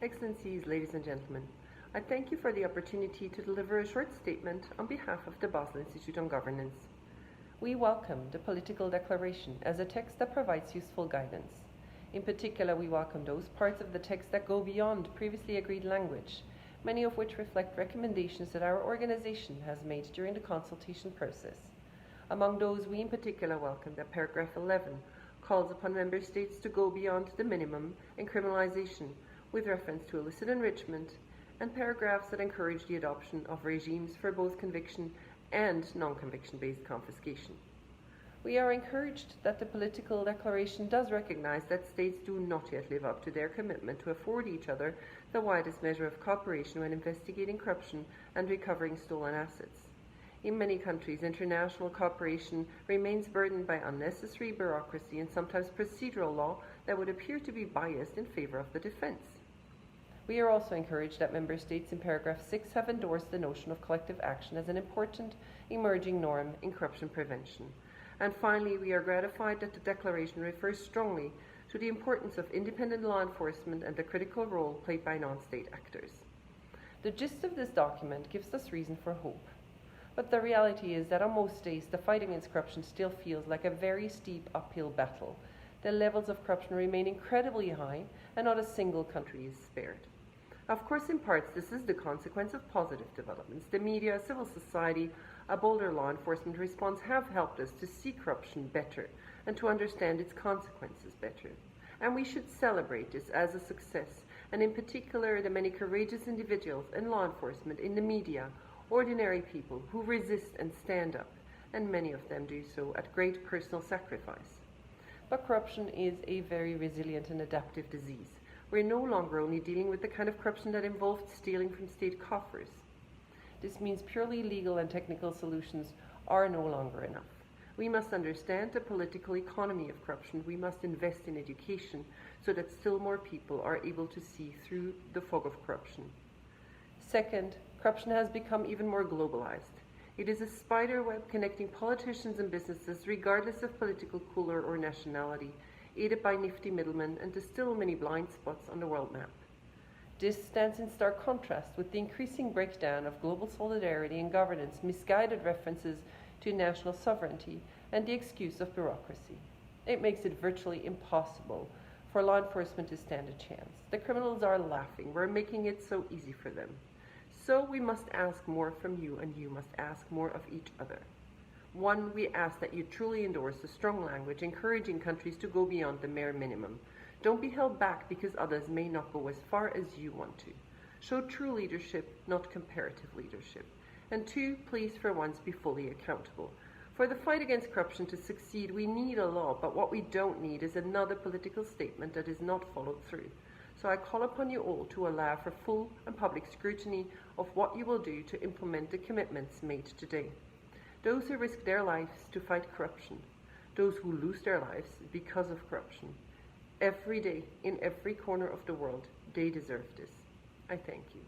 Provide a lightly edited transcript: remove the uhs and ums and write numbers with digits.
Excellencies, ladies and gentlemen, I thank you for the opportunity to deliver a short statement on behalf of the Basel Institute on Governance. We welcome the political declaration as a text that provides useful guidance. In particular, we welcome those parts of the text that go beyond previously agreed language, many of which reflect recommendations that our organization has made during the consultation process. Among those, we in particular welcome that paragraph 11 calls upon Member States to go beyond the minimum in criminalization with reference to illicit enrichment, and paragraphs that encourage the adoption of regimes for both conviction and non-conviction based confiscation. We are encouraged that the political declaration does recognize that states do not yet live up to their commitment to afford each other the widest measure of cooperation when investigating corruption and recovering stolen assets. In many countries, international cooperation remains burdened by unnecessary bureaucracy and sometimes procedural law that would appear to be biased in favor of the defense. We are also encouraged that Member States in paragraph 6 have endorsed the notion of collective action as an important emerging norm in corruption prevention. And finally, we are gratified that the declaration refers strongly to the importance of independent law enforcement and the critical role played by non-state actors. The gist of this document gives us reason for hope. But the reality is that on most days, the fight against corruption still feels like a very steep uphill battle. The levels of corruption remain incredibly high, and not a single country is spared. Of course, in parts, this is the consequence of positive developments. The media, civil society, a bolder law enforcement response have helped us to see corruption better and to understand its consequences better. And we should celebrate this as a success, and in particular the many courageous individuals in law enforcement, in the media, ordinary people who resist and stand up, and many of them do so at great personal sacrifice. But corruption is a very resilient and adaptive disease. We're no longer only dealing with the kind of corruption that involved stealing from state coffers. This means purely legal and technical solutions are no longer enough. We must understand the political economy of corruption. We must invest in education so that still more people are able to see through the fog of corruption. Second, corruption has become even more globalized. It is a spider web connecting politicians and businesses regardless of political color or nationality, aided by nifty middlemen and the still many blind spots on the world map. This stands in stark contrast with the increasing breakdown of global solidarity and governance, misguided references to national sovereignty, and the excuse of bureaucracy. It makes it virtually impossible for law enforcement to stand a chance. The criminals are laughing. We're making it so easy for them. So we must ask more from you, and you must ask more of each other. One, we ask that you truly endorse a strong language encouraging countries to go beyond the mere minimum. Don't be held back because others may not go as far as you want to. Show true leadership, not comparative leadership. And two, please for once be fully accountable. For the fight against corruption to succeed, we need a law, but what we don't need is another political statement that is not followed through. So I call upon you all to allow for full and public scrutiny of what you will do to implement the commitments made today. Those who risk their lives to fight corruption, those who lose their lives because of corruption, every day, in every corner of the world, they deserve this. I thank you.